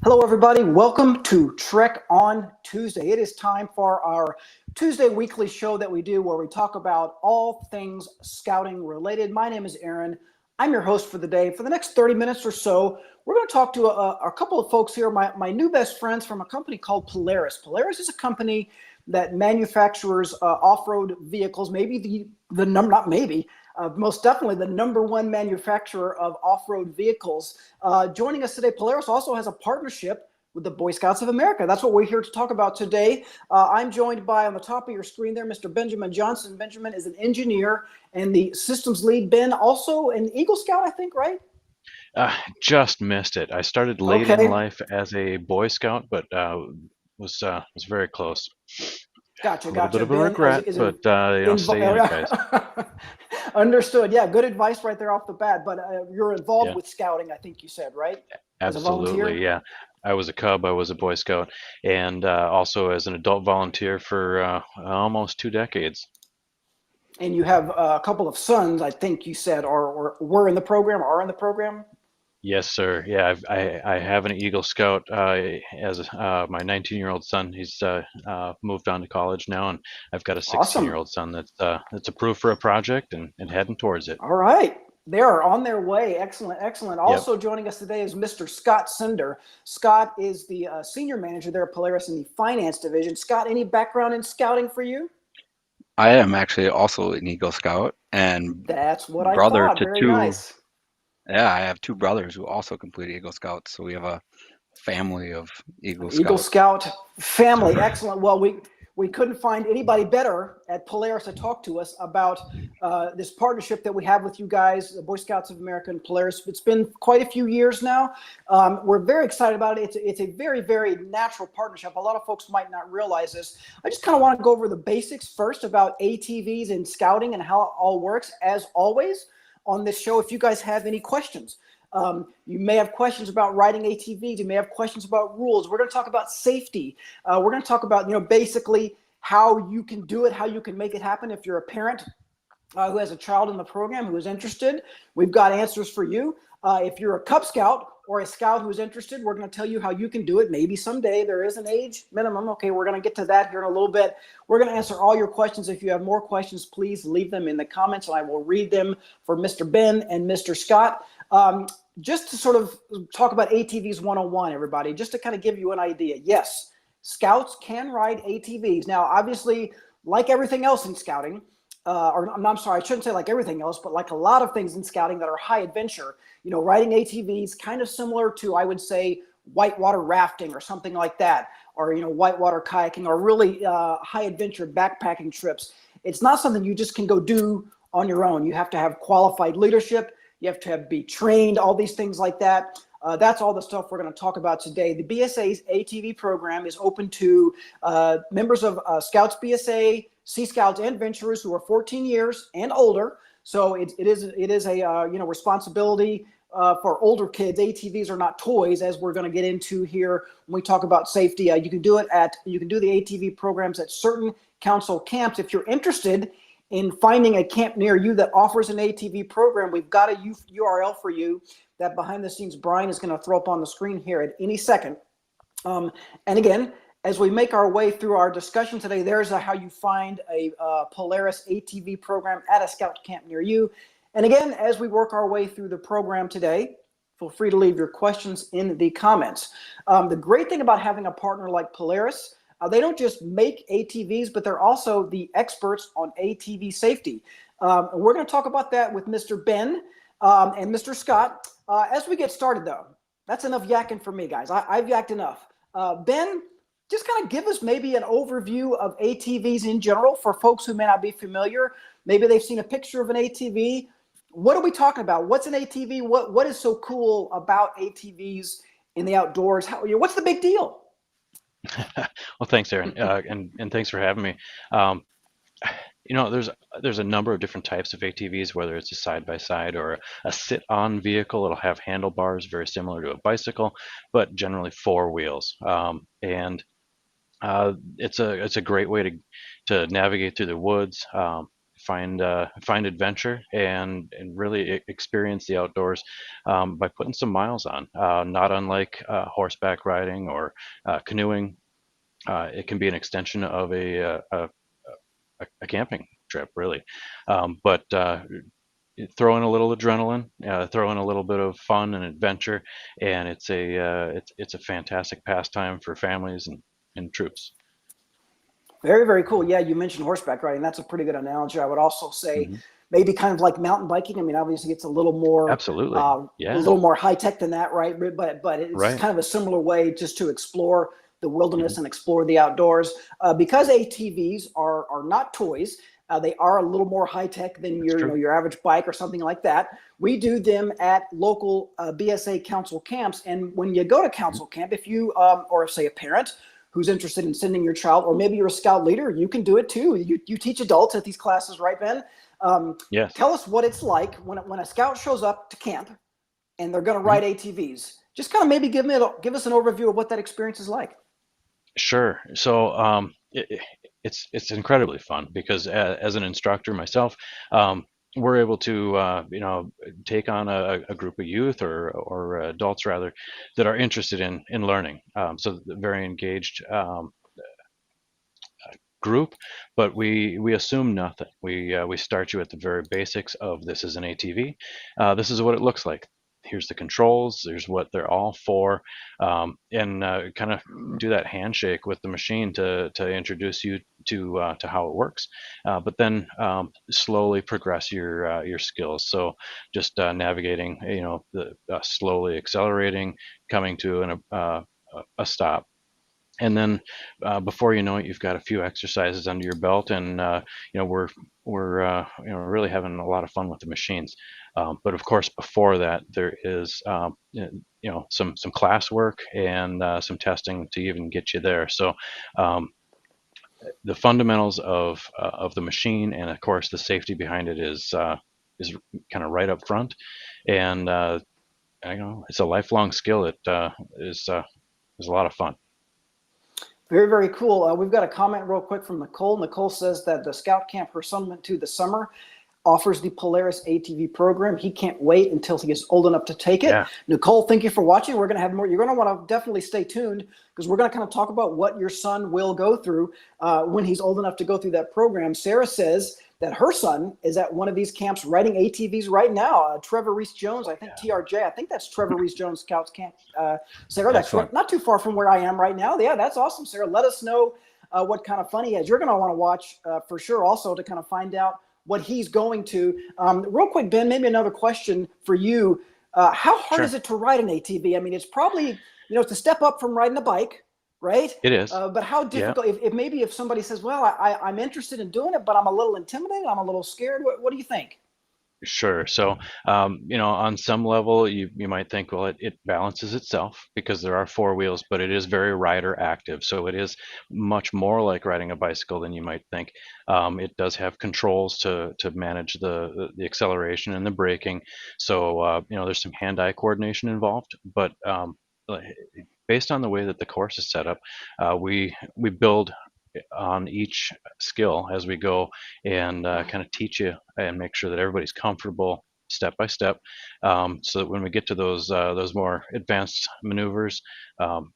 Hello, everybody. Welcome to Trek on Tuesday. It is time for our Tuesday weekly show that we do where we talk about all things scouting related. My name is Aaron. I'm your host for the day. For the next 30 minutes or so, we're going to talk to a couple of folks here, my new best friends from a company called Polaris. Polaris is a company that manufactures off-road vehicles, maybe the number, not maybe, most definitely the number one manufacturer of off-road vehicles. Joining us today, Polaris also has a partnership with the Boy Scouts of America. That's what we're here to talk about today. I'm joined by, on the top of your screen there, Mr. Benjamin Johnson. Benjamin is an engineer and the systems lead. Ben, also an Eagle Scout, I think, right? Just missed it. I started late in Okay. life as a Boy Scout, but was very close. Gotcha, A little bit gotcha. of a Ben regret, is but stay in it, guys. understood. Yeah, good advice right there off the bat. But you're involved Yeah, with scouting, I think you said, right? As a absolutely. volunteer? Yeah, I was a Cub. I was a Boy Scout, and also as an adult volunteer for almost 2 decades. And you have a couple of sons, I think you said, or were in the program, are in the program. Yes, sir. Yeah, I have an Eagle Scout as my 19-year-old son. He's moved on to college now, and I've got a Awesome. 16-year-old son that's approved for a project and heading towards it. All right. They are on their way. Excellent, excellent. Yep. Also joining us today is Mr. Scott Cinder. Scott is the senior manager there at Polaris in the finance division. Scott, any background in scouting for you? I am actually also an Eagle Scout and That's what I brother thought. to Very two. nice. Yeah, I have two brothers who also completed Eagle Scouts, so we have a family of Eagle Eagle Scouts. Scout family, excellent. Well, we couldn't find anybody better at Polaris to talk to us about this partnership that we have with you guys, the Boy Scouts of America and Polaris. It's been quite a few years now. We're very excited about it. It's a very, very natural partnership. A lot of folks might not realize this. I just kind of want to go over the basics first about ATVs and scouting and how it all works, as always, on this show. If you guys have any questions, you may have questions about riding ATVs. You may have questions about rules. We're going to talk about safety. We're going to talk about, basically how you can do it, how you can make it happen. If you're a parent who has a child in the program who is interested, we've got answers for you. If you're a Cub Scout or a Scout who's interested, we're going to tell you how you can do it. Maybe someday. There is an age minimum. Okay, we're going to get to that here in a little bit. We're going to answer all your questions. If you have more questions, please leave them in the comments, and I will read them for Mr. Ben and Mr. Scott. Just to sort of talk about ATVs 101, everybody, just to kind of give you an idea. Yes, Scouts can ride ATVs. Now, obviously, like everything else in scouting, I'm sorry, I shouldn't say like everything else, but like a lot of things in scouting that are high adventure, riding ATVs, kind of similar to, I would say, whitewater rafting or something like that, or, whitewater kayaking, or really high adventure backpacking trips. It's not something you just can go do on your own. You have to have qualified leadership. You have to be trained, all these things like that. That's all the stuff we're going to talk about today. The BSA ATV program is open to members of Scouts BSA, Sea Scouts, and Venturers who are 14 years and older. So it is a responsibility for older kids. ATVs are not toys, as we're going to get into here when we talk about safety. You can do the ATV programs at certain council camps. If you're interested in finding a camp near you that offers an ATV program, we've got a URL for you that behind the scenes Brian is going to throw up on the screen here at any second. And again, as we make our way through our discussion today, there's how you find a Polaris ATV program at a scout camp near you. And again, as we work our way through the program today, feel free to leave your questions in the comments. The great thing about having a partner like Polaris, they don't just make ATVs, but they're also the experts on ATV safety. We're going to talk about that with Mr. Ben and Mr. Scott. As we get started, though, that's enough yakking for me, guys. I've yacked enough. Ben, just kind of give us maybe an overview of ATVs in general for folks who may not be familiar. Maybe they've seen a picture of an ATV. What are we talking about? What's an ATV? What is so cool about ATVs in the outdoors? What's the big deal? Well, thanks, Aaron, and thanks for having me. There's a number of different types of ATVs, whether it's a side-by-side or a sit-on vehicle. It'll have handlebars, very similar to a bicycle, but generally four wheels. And it's a great way to navigate through the woods. find adventure and really experience the outdoors by putting some miles on. Not unlike horseback riding or canoeing, it can be an extension of a camping trip, really. But throw in a little adrenaline, throw in a little bit of fun and adventure, and it's a fantastic pastime for families and troops. Very, very cool. Yeah, you mentioned horseback riding. That's a pretty good analogy. I would also say maybe kind of like mountain biking. I mean, obviously it's a little more, Absolutely. a little more high tech than that, right? But it's Right. kind of a similar way just to explore the wilderness and explore the outdoors. Because ATVs are not toys. They are a little more high tech than your average bike or something like that. We do them at local BSA council camps, and when you go to council camp, if you or say a parent who's interested in sending your child, or maybe you're a scout leader, you can do it too. You teach adults at these classes, right, Ben? Yes. Tell us what it's like when a scout shows up to camp and they're going to ride ATVs. Just kind of maybe give us an overview of what that experience is like. Sure. So it's incredibly fun because as an instructor myself, we're able to take on a group of youth or adults rather that are interested in learning. So very engaged group, but we assume nothing. We start you at the very basics of this is an ATV. This is what it looks like. Here's the controls. There's what they're all for, and kind of do that handshake with the machine to introduce you to how it works. But then slowly progress your skills. So just navigating, slowly accelerating, coming to a stop. And then before you know it, you've got a few exercises under your belt, and we're really having a lot of fun with the machines. But of course, before that, there is some class work and some testing to even get you there. So the fundamentals of the machine, and of course the safety behind it is kind of right up front, and it's a lifelong skill. It is a lot of fun. Very, very cool. We've got a comment real quick from Nicole. Nicole says that the scout camp her son went to this summer offers the Polaris ATV program. He can't wait until he is old enough to take it. Yeah. Nicole, thank you for watching. We're going to have more. You're going to want to definitely stay tuned because we're going to kind of talk about what your son will go through when he's old enough to go through that program. Sarah says that her son is at one of these camps riding ATVs right now. Trevor Reese-Jones, I think TRJ, I think that's Trevor Reese-Jones Scouts Camp. Sarah, that's not too far from where I am right now. Yeah, that's awesome, Sarah. Let us know what kind of fun he has. You're going to want to watch for sure also to kind of find out what he's going to. Real quick, Ben, maybe another question for you. How hard is it to ride an ATV? I mean, it's probably, it's a step up from riding a bike, right? It is. But how difficult, if somebody says, well, I'm interested in doing it, but I'm a little intimidated, I'm a little scared, what do you think? Sure. So, on some level, you might think, well, it balances itself because there are four wheels, but it is very rider active. So it is much more like riding a bicycle than you might think. It does have controls to manage the acceleration and the braking. So, there's some hand-eye coordination involved, but based on the way that the course is set up, we build on each skill as we go and kind of teach you and make sure that everybody's comfortable step by step, so that when we get to those more advanced maneuvers,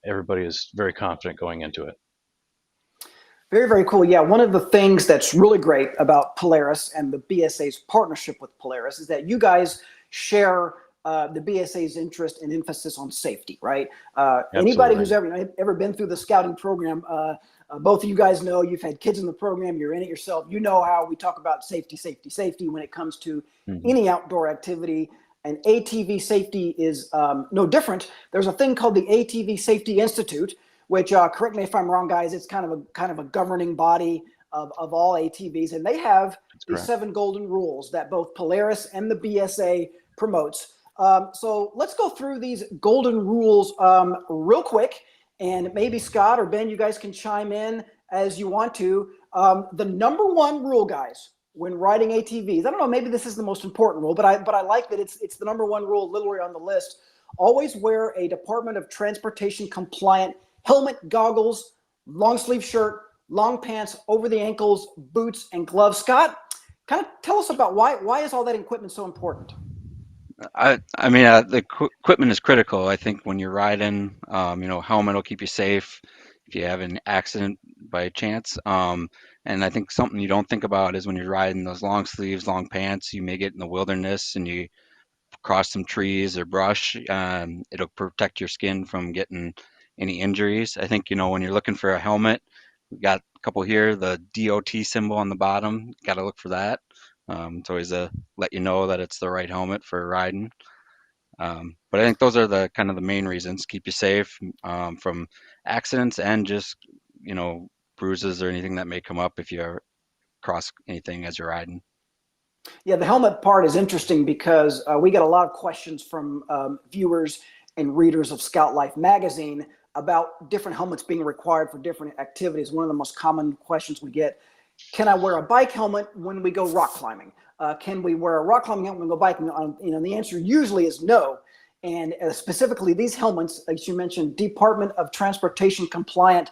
everybody is very confident going into it. Very, very cool. Yeah, one of the things that's really great about Polaris and the BSA's partnership with Polaris is that you guys share the BSA's interest and emphasis on safety, right? Anybody who's ever been through the scouting program, both of you guys know, you've had kids in the program, you're in it yourself. You know how we talk about safety when it comes to any outdoor activity. And ATV safety is no different. There's a thing called the ATV Safety Institute, which, correct me if I'm wrong, guys, it's kind of a governing body of all ATVs. And they have the 7 golden rules that both Polaris and the BSA promotes. So let's go through these golden rules real quick. And maybe Scott or Ben, you guys can chime in as you want to. The number 1 rule, guys, when riding ATVs, I don't know, maybe this is the most important rule, but I like that it's the number 1 rule literally on the list. Always wear a Department of Transportation compliant helmet, goggles, long sleeve shirt, long pants over the ankles, boots, and gloves. Scott, Kind of tell us about why is all that equipment so important? I mean, the equipment is critical. I think when you're riding, helmet will keep you safe if you have an accident by chance. And I think something you don't think about is when you're riding those long sleeves, long pants, you may get in the wilderness and you cross some trees or brush. It'll protect your skin from getting any injuries. I think, when you're looking for a helmet, we got a couple here, the DOT symbol on the bottom, got to look for that. It's always let you know that it's the right helmet for riding. But I think those are the kind of the main reasons, keep you safe from accidents and just, bruises or anything that may come up if you cross anything as you're riding. Yeah, the helmet part is interesting because we get a lot of questions from viewers and readers of Scout Life magazine about different helmets being required for different activities. One of the most common questions we get: can I wear a bike helmet when we go rock climbing? Can we wear a rock climbing helmet when we go biking? The answer usually is no. And specifically, these helmets, as you mentioned, Department of Transportation compliant.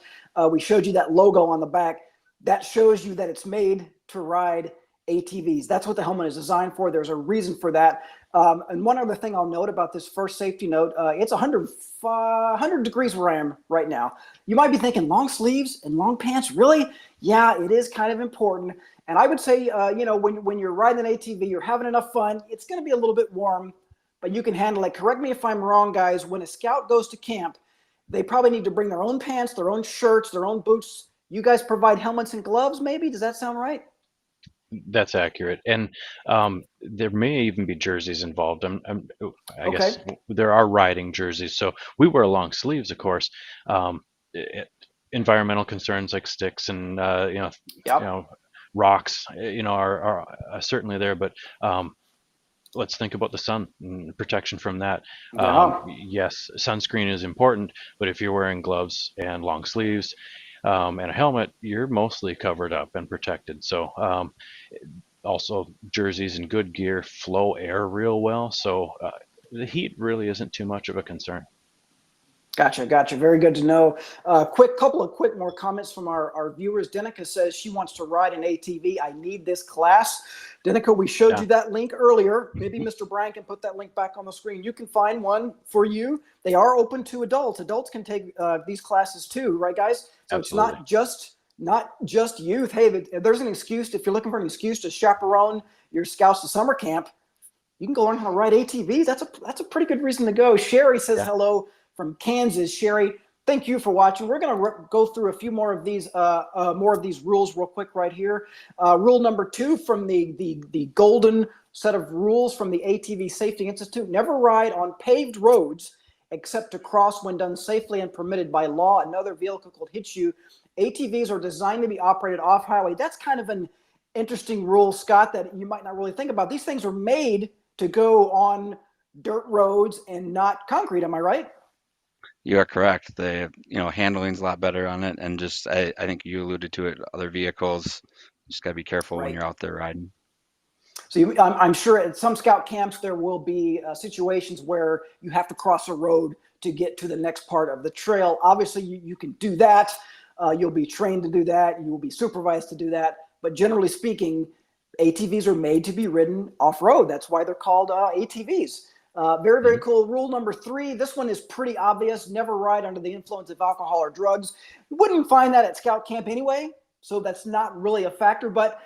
We showed you that logo on the back. That shows you that it's made to ride ATVs. That's what the helmet is designed for. There's a reason for that. And one other thing I'll note about this first safety note, it's 100 degrees where I am right now. You might be thinking, long sleeves and long pants, really? Yeah, it is kind of important. And I would say, when you're riding an ATV, you're having enough fun, it's going to be a little bit warm, but you can handle it. Correct me if I'm wrong, guys. When a scout goes to camp, they probably need to bring their own pants, their own shirts, their own boots. You guys provide helmets and gloves, maybe? Does that sound right? That's accurate, and there may even be jerseys involved. I Okay. guess there are riding jerseys, so we wear long sleeves, of course. Environmental concerns like sticks and Yep. rocks, are certainly there, but let's think about the sun and protection from that. Yeah. Yes, sunscreen is important, but if you're wearing gloves and long sleeves and a helmet, you're mostly covered up and protected. So also jerseys and good gear flow air real well, so the heat really isn't too much of a concern. Gotcha. Very good to know. Couple of quick more comments from our viewers. Denica says she wants to ride an ATV. I need this class. Denica, we showed you that link earlier. Maybe Mr. Bryan can put that link back on the screen. You can find one for you. They are open to adults. Adults can take these classes too, right, guys? So Absolutely. It's not just youth. Hey, there's an excuse. If you're looking for an excuse to chaperone your scouts to summer camp, you can go learn how to ride ATVs. That's a pretty good reason to go. Sherry says hello from Kansas. Sherry, thank you for watching. We're going to go through a few more of these rules real quick right here. Rule number 2 from the golden set of rules from the ATV Safety Institute: never ride on paved roads except to cross when done safely and permitted by law. Another vehicle could hit you. ATVs are designed to be operated off highway. That's kind of an interesting rule, Scott, that you might not really think about. These things are made to go on dirt roads and not concrete. Am I right? You are correct. The handling's a lot better on it, and just I think you alluded to it. Other vehicles, just gotta be careful when Right. you're out there riding. So I'm sure at some scout camps there will be situations where you have to cross a road to get to the next part of the trail. Obviously, you can do that. You'll be trained to do that. You will be supervised to do that. But generally speaking, ATVs are made to be ridden off-road. That's why they're called ATVs. Very cool. Rule number 3. This one is pretty obvious. Never ride under the influence of alcohol or drugs. You wouldn't find that at scout camp anyway, so that's not really a factor. But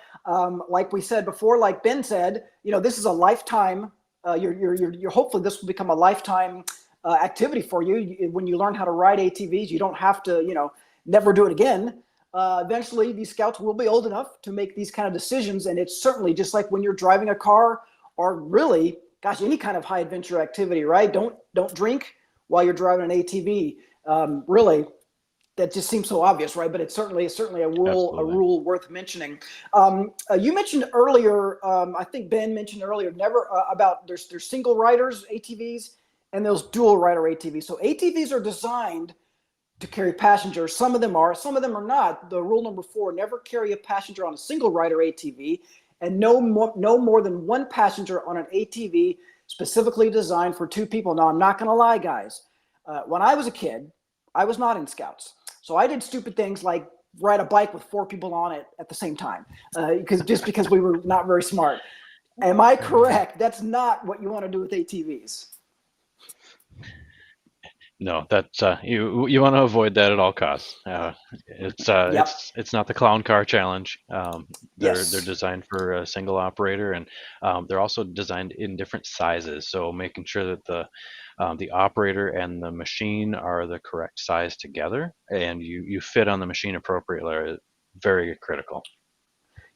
like we said before, like Ben said, this is a lifetime. You're hopefully this will become a lifetime activity for you. When you learn how to ride ATVs, you don't have to, never do it again. Eventually, these scouts will be old enough to make these kind of decisions, and it's certainly just like when you're driving a car or really, gosh, any kind of high adventure activity, right? Don't drink while you're driving an ATV. Really, that just seems so obvious, right? But it's certainly a rule worth mentioning. You mentioned earlier, I think Ben mentioned earlier, about there's single riders ATVs and those dual rider ATVs. So ATVs are designed to carry passengers. Some of them are, some of them are not. The rule number 4: never carry a passenger on a single rider ATV, and no more than one passenger on an ATV specifically designed for 2 people. Now, I'm not going to lie, guys. When I was a kid, I was not in Scouts. So I did stupid things like ride a bike with 4 people on it at the same time, because we were not very smart. Am I correct? That's not what you want to do with ATVs. No, that's you want to avoid that at all costs. Yep. It's not the clown car challenge. They're Yes. designed for a single operator, and they're also designed in different sizes. So making sure that the operator and the machine are the correct size together, and you fit on the machine appropriately, are very critical.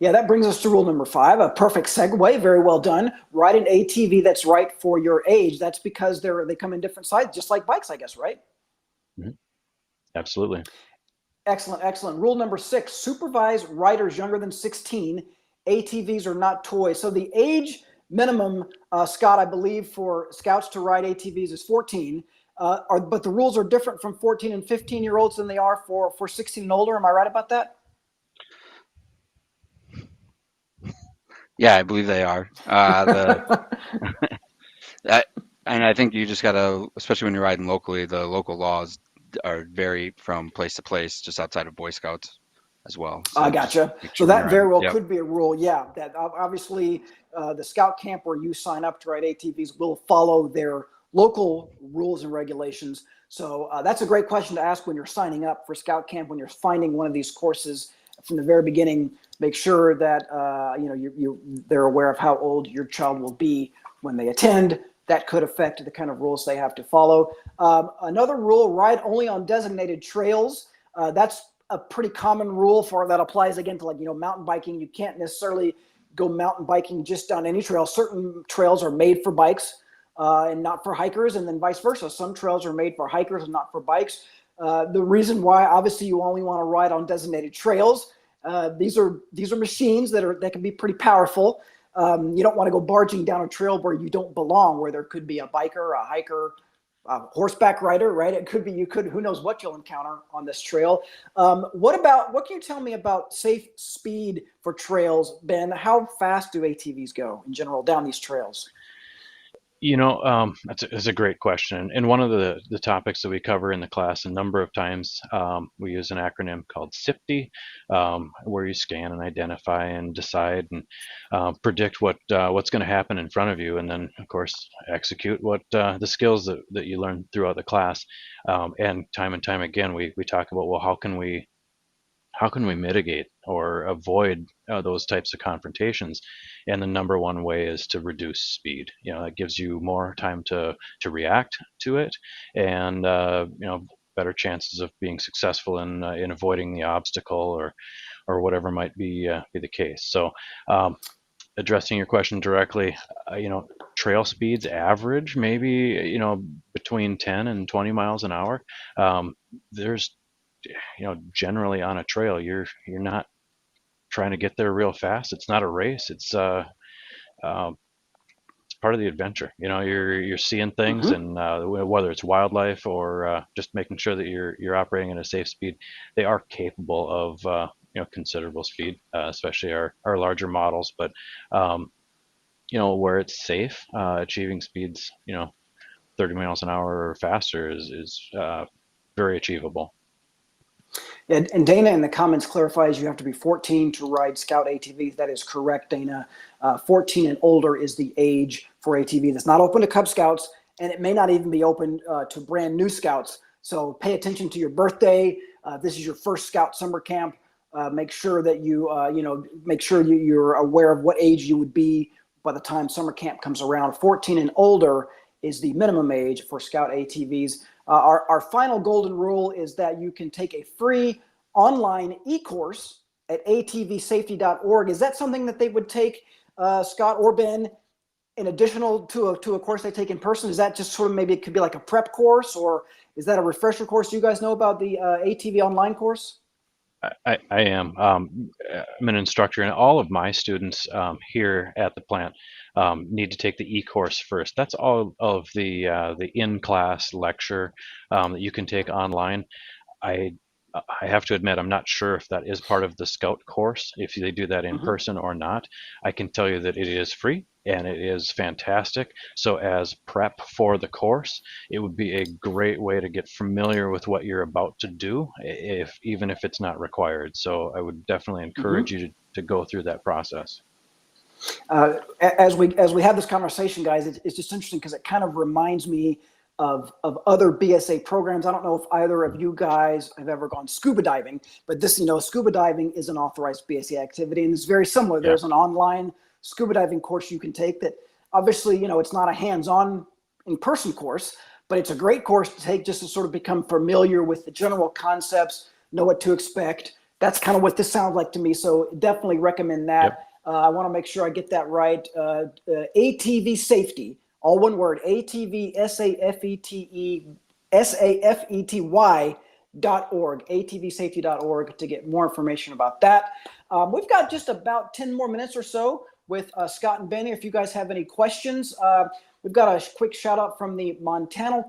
Yeah, that brings us to rule number 5, a perfect segue. Very well done. Ride an ATV that's right for your age. That's because they come in different sizes, just like bikes, I guess, right? Mhm. Absolutely. Excellent, excellent. Rule number 6, supervise riders younger than 16. ATVs are not toys. So the age minimum, Scott, I believe for scouts to ride ATVs is 14. But the rules are different from 14 and 15-year-olds than they are for 16 and older. Am I right about that? Yeah, I believe they are. And I think you just gotta, especially when you're riding locally, the local laws are vary from place to place, just outside of Boy Scouts as well. So I just gotcha. make So sure when you're that very riding. well Yep. could be a rule. Yeah, that obviously the scout camp where you sign up to ride ATVs will follow their local rules and regulations. So that's a great question to ask when you're signing up for scout camp, when you're finding one of these courses from the very beginning. Make sure that they're aware of how old your child will be when they attend. That could affect the kind of rules they have to follow. Another rule: ride only on designated trails. That's a pretty common rule that applies again to mountain biking. You can't necessarily go mountain biking just on any trail. Certain trails are made for bikes and not for hikers, and then vice versa. Some trails are made for hikers and not for bikes. The reason why, obviously, you only want to ride on designated trails. These are machines that can be pretty powerful. You don't want to go barging down a trail where you don't belong, where there could be a biker, a hiker, horseback rider, right? It could be, who knows what you'll encounter on this trail. What can you tell me about safe speed for trails, Ben? How fast do ATVs go in general down these trails? That's a great question. And one of the topics that we cover in the class a number of times, we use an acronym called SIFTY, where you scan and identify and decide and predict what's going to happen in front of you, and then, of course, execute what the skills that you learn throughout the class. And time again, we talk about, well, how can we mitigate or avoid those types of confrontations? And the number one way is to reduce speed. It gives you more time to react to it, and better chances of being successful in avoiding the obstacle or whatever might be the case. So addressing your question directly, trail speeds average maybe between 10 and 20 miles an hour. There's generally on a trail, you're not trying to get there real fast. It's not a race. It's part of the adventure. You're seeing things, Mm-hmm. and whether it's wildlife or just making sure that you're operating at a safe speed, they are capable of considerable speed, especially our larger models. But where it's safe, achieving speeds 30 miles an hour or faster is very achievable. And Dana in the comments clarifies you have to be 14 to ride Scout ATVs. That is correct, Dana. 14 and older is the age for ATV. That's not open to Cub Scouts, and it may not even be open to brand new Scouts. So pay attention to your birthday. This is your first Scout summer camp. Make sure that you're aware of what age you would be by the time summer camp comes around. 14 and older is the minimum age for Scout ATVs. Our final golden rule is that you can take a free online e-course at atvsafety.org. Is that something that they would take, Scott or Ben, in additional to a course they take in person? Is that just sort of, maybe it could be like a prep course, or is that a refresher course? Do you guys know about the ATV online course? I am. I'm an instructor, and all of my students here at the plant need to take the e-course first. That's all of the in-class lecture that you can take online. I I have to admit, I'm not sure if that is part of the Scout course, if they do that in Mhm. person or not. I can tell you that it is free and it is fantastic. So as prep for the course, it would be a great way to get familiar with what you're about to do, if even if it's not required. So I would definitely encourage Mhm. you to go through that process. As we have this conversation, guys, it's just interesting because it kind of reminds me of other BSA programs. I don't know if either of you guys have ever gone scuba diving, but this, scuba diving is an authorized BSA activity, and it's very similar. Yeah. There's an online scuba diving course you can take that obviously, it's not a hands-on in-person course, but it's a great course to take just to sort of become familiar with the general concepts, know what to expect. That's kind of what this sounds like to me. So definitely recommend Yep. that. I want to make sure I get that right. ATV Safety, all one word, ATV SAFETY.org, atvsafety.org to get more information about that. We've got just about 10 more minutes or so with Scott and Benny. If you guys have any questions, we've got a quick shout out from the Montana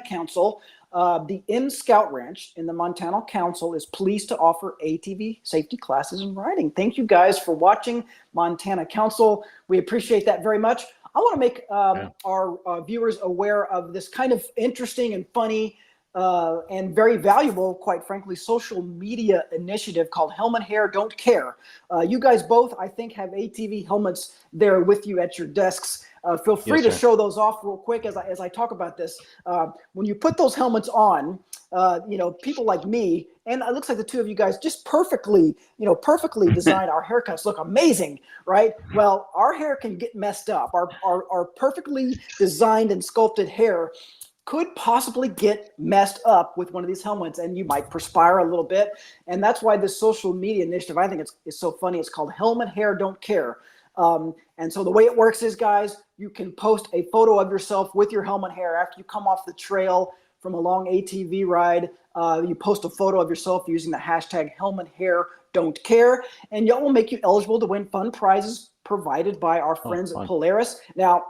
Council. The M Scout Ranch in the Montana Council is pleased to offer ATV safety classes and riding. Thank you guys for watching, Montana Council. We appreciate that very much. I want to make our viewers aware of this kind of interesting and funny and very valuable, quite frankly, social media initiative called Helmet Hair Don't Care. You guys both, I think, have ATV helmets there with you at your desks. Feel free to show those off real quick as I talk about this. When you put those helmets on, people like me, and it looks like the two of you guys just perfectly designed our haircuts look amazing, right? Well, our hair can get messed up. Our perfectly designed and sculpted hair could possibly get messed up with one of these helmets, and you might perspire a little bit. And that's why this social media initiative, I think it's so funny. It's called Helmet Hair Don't Care. And so the way it works is, guys, you can post a photo of yourself with your helmet hair after you come off the trail from a long ATV ride. You post a photo of yourself using the hashtag Helmet Hair Don't Care, and y'all will make you eligible to win fun prizes provided by our friends at Polaris. Now,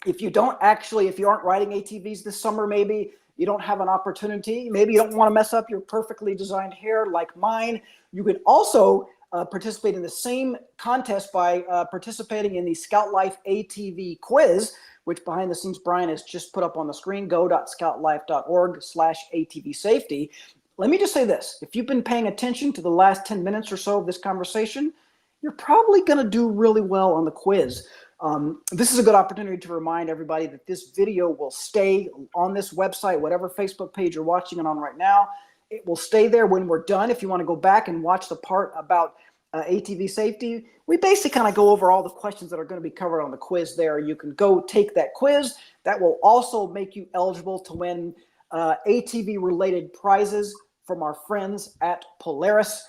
if you aren't riding ATVs this summer, maybe you don't have an opportunity, maybe you don't want to mess up your perfectly designed hair like mine, you can also participate in the same contest by participating in the Scout Life ATV quiz, which behind the scenes Brian has just put up on the screen, go.scoutlife.org/ATV Safety. Let me just say this. If you've been paying attention to the last 10 minutes or so of this conversation, you're probably going to do really well on the quiz. This is a good opportunity to remind everybody that this video will stay on this website, whatever Facebook page you're watching it on right now. It will stay there when we're done. If you want to go back and watch the part about ATV safety, we basically kind of go over all the questions that are going to be covered on the quiz there. You can go take that quiz. That will also make you eligible to win ATV-related prizes from our friends at Polaris.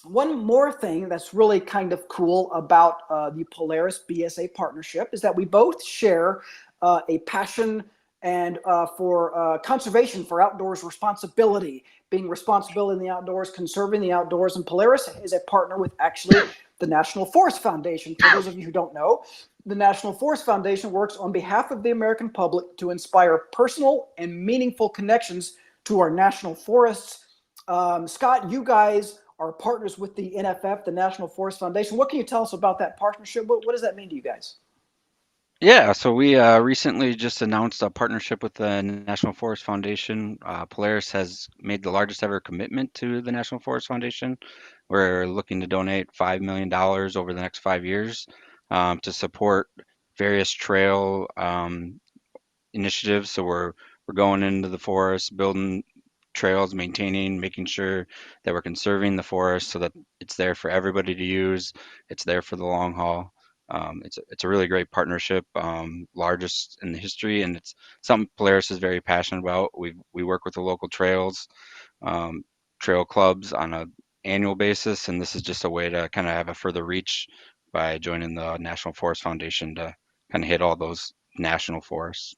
One more thing that's really kind of cool about the Polaris BSA partnership is that we both share a passion and for conservation, for outdoors responsibility, being responsible in the outdoors, conserving the outdoors. And Polaris is a partner with actually the National Forest Foundation. For those of you who don't know, the National Forest Foundation works on behalf of the American public to inspire personal and meaningful connections to our national forests. Scott, you guys are partners with the NFF, the National Forest Foundation. What can you tell us about that partnership? What does that mean to you guys? Yeah, so we recently just announced a partnership with the National Forest Foundation. Polaris has made the largest ever commitment to the National Forest Foundation. We're looking to donate $5 million over the next 5 years to support various trail initiatives. So we're going into the forest, building trails, maintaining, making sure that we're conserving the forest so that it's there for everybody to use. It's there for the long haul. It's a really great partnership, largest in the history, and it's something Polaris is very passionate about. We work with the local trail clubs on an annual basis, and this is just a way to kind of have a further reach by joining the National Forest Foundation to kind of hit all those national forests.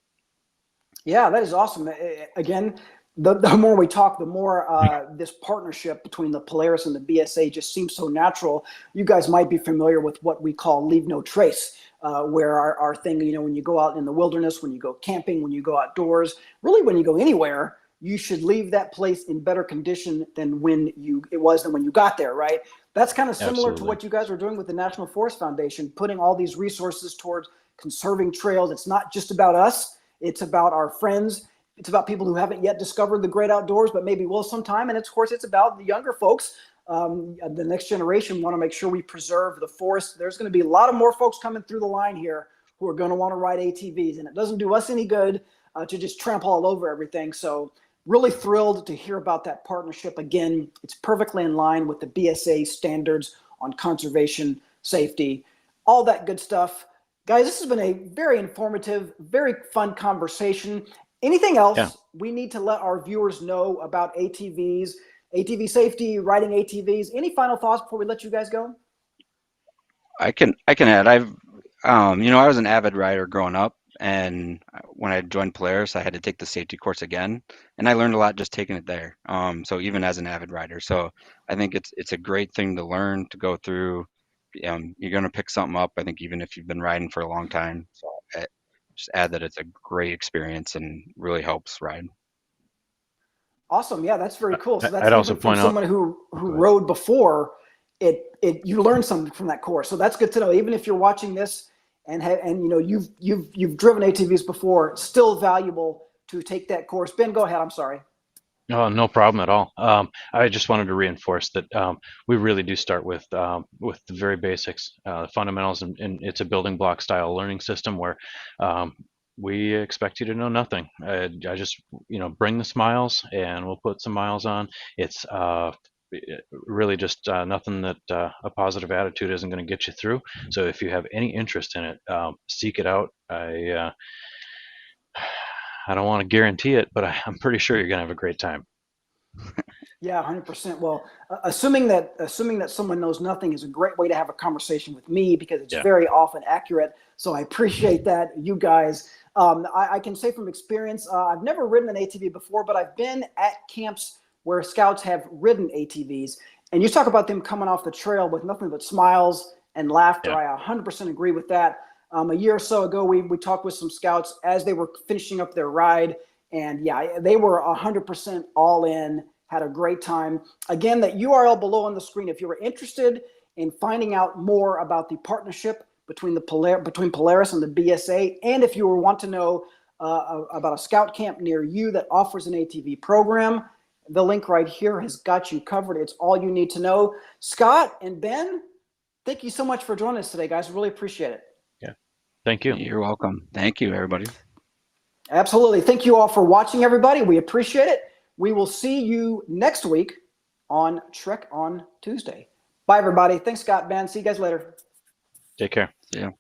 Yeah, that is awesome. Again, the more we talk, the more this partnership between the Polaris and the BSA just seems so natural. You guys might be familiar with what we call leave no trace, where our thing, when you go out in the wilderness, when you go camping, when you go outdoors, really when you go anywhere, you should leave that place in better condition than when you got there, right? That's kind of similar to Absolutely. what you guys are doing with the National Forest Foundation, putting all these resources towards conserving trails. It's not just about us. It's about our friends. It's about people who haven't yet discovered the great outdoors, but maybe will sometime. And of course, it's about the younger folks. The next generation want to make sure we preserve the forest. There's going to be a lot of more folks coming through the line here who are going to want to ride ATVs, and it doesn't do us any good to just trample all over everything. So really thrilled to hear about that partnership. Again, it's perfectly in line with the BSA standards on conservation, safety, all that good stuff. Guys, this has been a very informative, very fun conversation. Anything else we need to let our viewers know about ATVs, ATV safety, riding ATVs? Any final thoughts before we let you guys go? I can add. I was an avid rider growing up, and when I joined Polaris, I had to take the safety course again, and I learned a lot just taking it there. So even as an avid rider, so I think it's a great thing to learn, to go through. You're going to pick something up, I think, even if you've been riding for a long time. So just add that it's a great experience and really helps ride. Awesome. Yeah, that's very cool. So that's I'd also even from point out, someone who rode before. You learned something from that course. So that's good to know. Even if you're watching this and you've driven ATVs before, it's still valuable to take that course. Ben, go ahead. I'm sorry. oh, no problem at all. I just wanted to reinforce that we really do start with the very basics, the fundamentals, and it's a building block style learning system where we expect you to know nothing. I just, bring the smiles and we'll put some miles on. It's really just nothing that a positive attitude isn't going to get you through. So if you have any interest in it, seek it out. I don't want to guarantee it, but I'm pretty sure you're going to have a great time. Yeah, 100%. Well, assuming that someone knows nothing is a great way to have a conversation with me, because it's very often accurate. So I appreciate that, you guys. I can say from experience, I've never ridden an ATV before, but I've been at camps where scouts have ridden ATVs. And you talk about them coming off the trail with nothing but smiles and laughter. Yeah. I 100% agree with that. A year or so ago, we talked with some scouts as they were finishing up their ride. And yeah, they were 100% all in, had a great time. Again, that URL below on the screen, if you were interested in finding out more about the partnership between Polaris and the BSA, and if you want to know about a scout camp near you that offers an ATV program, the link right here has got you covered. It's all you need to know. Scott and Ben, thank you so much for joining us today, guys. Really appreciate it. Yeah, thank you. You're welcome. Thank you, everybody. Absolutely. Thank you all for watching, everybody. We appreciate it. We will see you next week on Trek on Tuesday. Bye, everybody. Thanks, Scott, Ben. See you guys later. Take care. See ya.